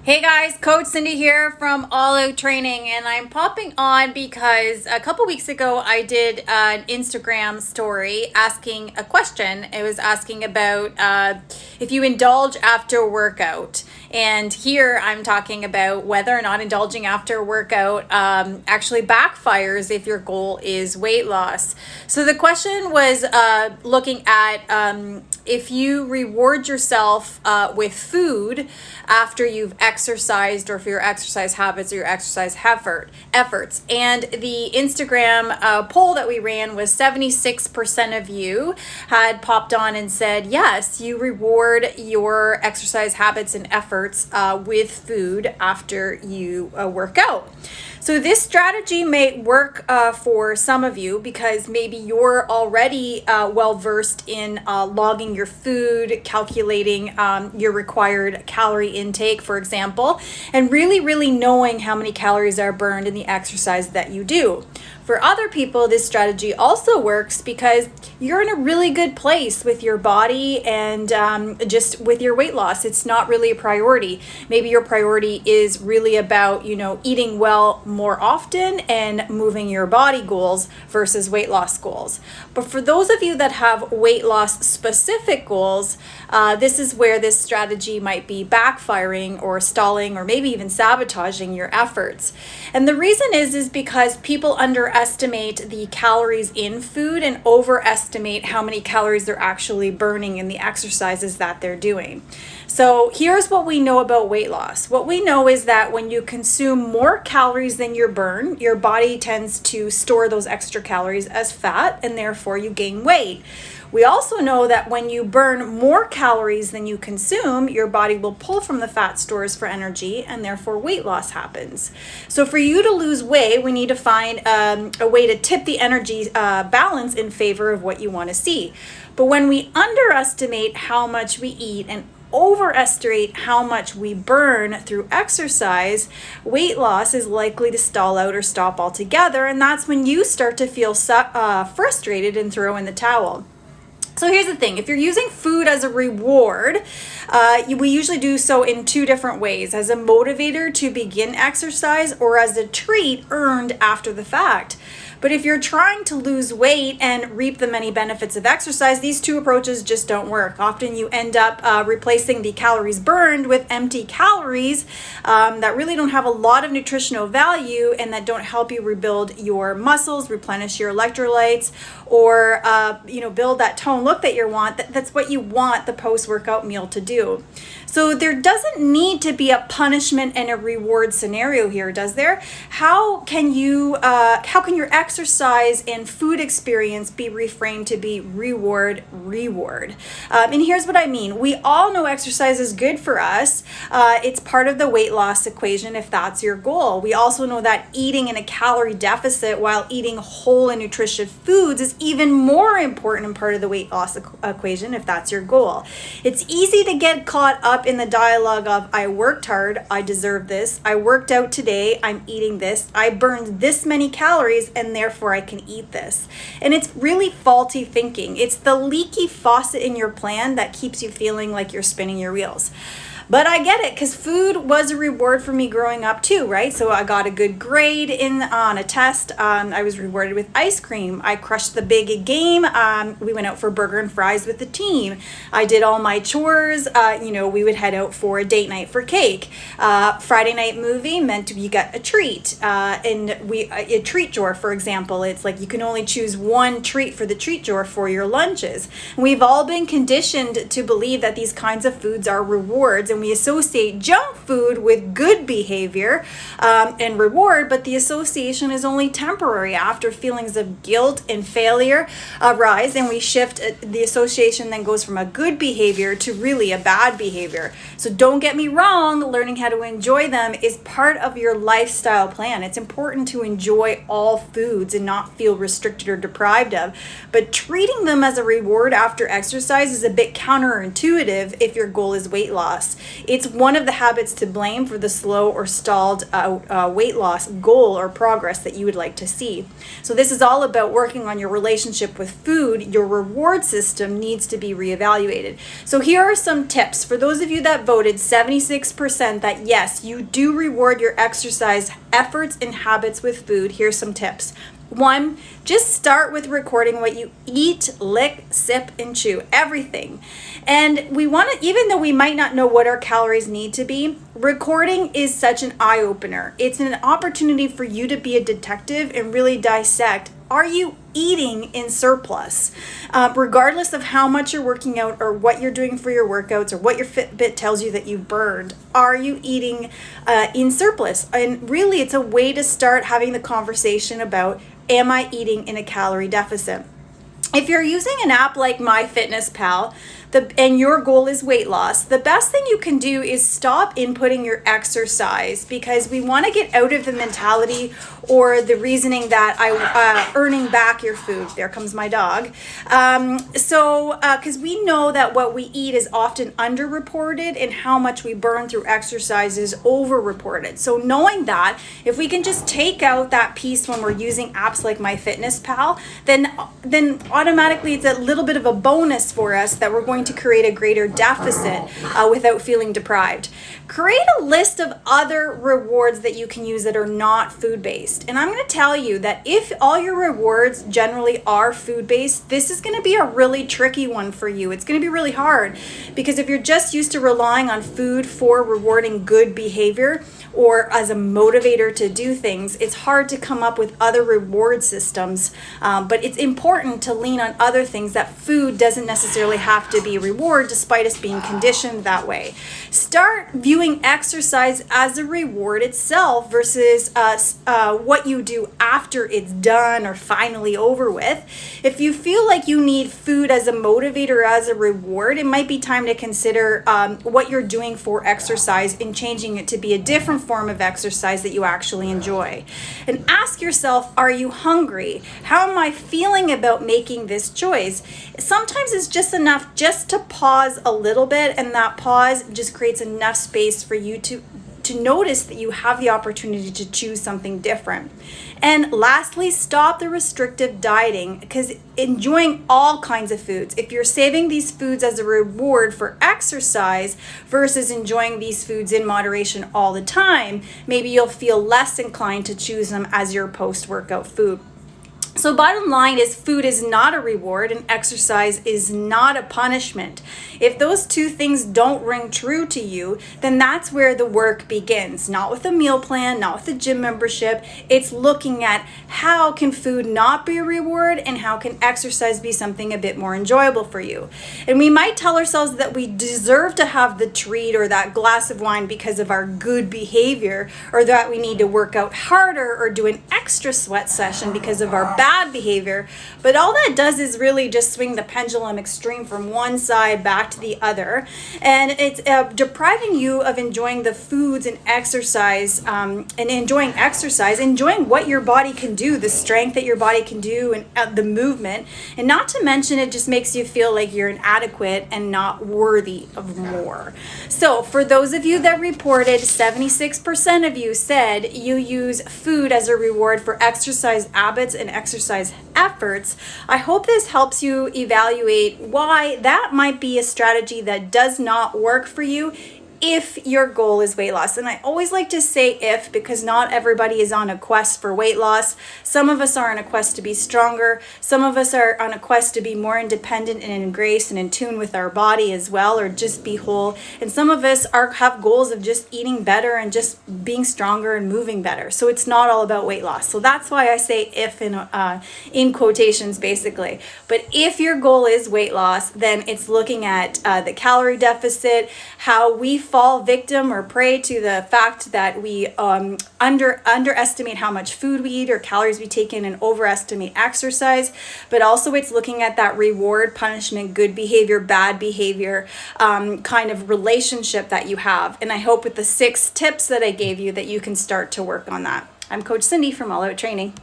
Hey guys, Coach Cindy here from All Out Training, and I'm popping on because a couple weeks ago I did an Instagram story asking a question. It was asking about if you indulge after a workout. And here I'm talking about whether or not indulging after a workout actually backfires if your goal is weight loss. So the question was looking at if you reward yourself with food after you've exercised, or for your exercise habits or your exercise efforts. And the Instagram poll that we ran was 76% of you had popped on and said, yes, you reward your exercise habits and efforts with food after you work out. So this strategy may work for some of you because maybe you're already well versed in logging your food, calculating your required calorie intake, for example, and really knowing how many calories are burned in the exercise that you do. For other people, this strategy also works because you're in a really good place with your body and just with your weight loss. It's not really a priority. Maybe your priority is really about, eating well more often and moving your body goals versus weight loss goals. But for those of you that have weight loss specific goals, this is where this strategy might be backfiring or stalling or maybe even sabotaging your efforts. And the reason is because people underestimate the calories in food and overestimate how many calories they're actually burning in the exercises that they're doing. So here's what we know about weight loss. What we know is that when you consume more calories than you burn, your body tends to store those extra calories as fat, and therefore you gain weight. We also know that when you burn more calories than you consume, your body will pull from the fat stores for energy, and therefore weight loss happens. So for you to lose weight, we need to find a way to tip the energy balance in favor of what you want to see. But when we underestimate how much we eat and overestimate how much we burn through exercise, weight loss is likely to stall out or stop altogether, and that's when you start to feel frustrated and throw in the towel. So here's the thing, if you're using food as a reward, we usually do so in two different ways: as a motivator to begin exercise or as a treat earned after the fact. But if you're trying to lose weight and reap the many benefits of exercise, these two approaches just don't work. Often you end up replacing the calories burned with empty calories that really don't have a lot of nutritional value and that don't help you rebuild your muscles, replenish your electrolytes, or build that tone look that you want. That's what you want the post-workout meal to do. So there doesn't need to be a punishment and a reward scenario here, does there? How can your exercise and food experience be reframed to be reward? And here's what I mean. We all know exercise is good for us. It's part of the weight loss equation if that's your goal. We also know that eating in a calorie deficit while eating whole and nutritious foods is even more important and part of the weight loss equation if that's your goal. It's easy to get caught up in the dialogue of, I worked hard, I deserve this, I worked out today, I'm eating this, I burned this many calories and therefore I can eat this. And it's really faulty thinking. It's the leaky faucet in your plan that keeps you feeling like you're spinning your wheels. But I get it, because food was a reward for me growing up too, right? So I got a good grade on a test. I was rewarded with ice cream. I crushed the big game. We went out for burger and fries with the team. I did all my chores. We would head out for a date night for cake. Friday night movie meant you got a treat. A treat drawer, for example, it's like you can only choose one treat for the treat drawer for your lunches. And we've all been conditioned to believe that these kinds of foods are rewards, and we associate junk food with good behavior and reward, but the association is only temporary. After feelings of guilt and failure arise, and we shift, the association then goes from a good behavior to really a bad behavior. So don't get me wrong, learning how to enjoy them is part of your lifestyle plan. It's important to enjoy all foods and not feel restricted or deprived of, but treating them as a reward after exercise is a bit counterintuitive if your goal is weight loss. It's one of the habits to blame for the slow or stalled weight loss goal or progress that you would like to see. So this is all about working on your relationship with food. Your reward system needs to be reevaluated. So here are some tips for those of you that voted 76% that yes, you do reward your exercise efforts and habits with food. Here's some tips. 1, just start with recording what you eat, lick, sip, and chew, everything. And we want to, even though we might not know what our calories need to be, recording is such an eye-opener. It's an opportunity for you to be a detective and really dissect, are you eating in surplus? Regardless of how much you're working out or what you're doing for your workouts or what your Fitbit tells you that you've burned, are you eating in surplus? And really, it's a way to start having the conversation about, am I eating in a calorie deficit? If you're using an app like MyFitnessPal, and your goal is weight loss, the best thing you can do is stop inputting your exercise, because we want to get out of the mentality or the reasoning that earning back your food. There comes my dog. Because we know that what we eat is often underreported and how much we burn through exercise is overreported. So knowing that, if we can just take out that piece when we're using apps like MyFitnessPal, then automatically it's a little bit of a bonus for us that we're going to create a greater deficit without feeling deprived. Create a list of other rewards that you can use that are not food-based. And I'm going to tell you that if all your rewards generally are food-based, this is going to be a really tricky one for you. It's going to be really hard, because if you're just used to relying on food for rewarding good behavior or as a motivator to do things, it's hard to come up with other reward systems. But it's important to lean on other things. That food doesn't necessarily have to be a reward, despite us being conditioned that way. Start viewing exercise as a reward itself versus what you do after it's done or finally over with. If you feel like you need food as a motivator, as a reward, it might be time to consider what you're doing for exercise and changing it to be a different form of exercise that you actually enjoy. And ask yourself, are you hungry? How am I feeling about making this choice? Sometimes it's just enough just to pause a little bit, and that pause just creates enough space for you to notice that you have the opportunity to choose something different. And lastly, stop the restrictive dieting, because enjoying all kinds of foods, if you're saving these foods as a reward for exercise versus enjoying these foods in moderation all the time, maybe you'll feel less inclined to choose them as your post-workout food. So bottom line is, food is not a reward and exercise is not a punishment. If those two things don't ring true to you, then that's where the work begins. Not with a meal plan, not with a gym membership. It's looking at how can food not be a reward and how can exercise be something a bit more enjoyable for you. And we might tell ourselves that we deserve to have the treat or that glass of wine because of our good behavior, or that we need to work out harder or do an extra sweat session because of our bad behavior. But all that does is really just swing the pendulum extreme from one side back to the other, and it's depriving you of enjoying the foods and exercise, and enjoying what your body can do, the strength that your body can do, and the movement. And not to mention, it just makes you feel like you're inadequate and not worthy of more. So for those of you that reported, 76% of you said you use food as a reward for exercise habits and exercise efforts. I hope this helps you evaluate why that might be a strategy that does not work for you if your goal is weight loss. And I always like to say if, because not everybody is on a quest for weight loss. Some of us are on a quest to be stronger. Some of us are on a quest to be more independent and in grace and in tune with our body as well, or just be whole. And some of us have goals of just eating better and just being stronger and moving better. So it's not all about weight loss. So that's why I say if in quotations, basically. But if your goal is weight loss, then it's looking at the calorie deficit, how we fall victim or prey to the fact that we underestimate how much food we eat or calories we take in and overestimate exercise. But also it's looking at that reward, punishment, good behavior, bad behavior kind of relationship that you have. And I hope with the 6 tips that I gave you that you can start to work on that. I'm Coach Cindy from All Out Training.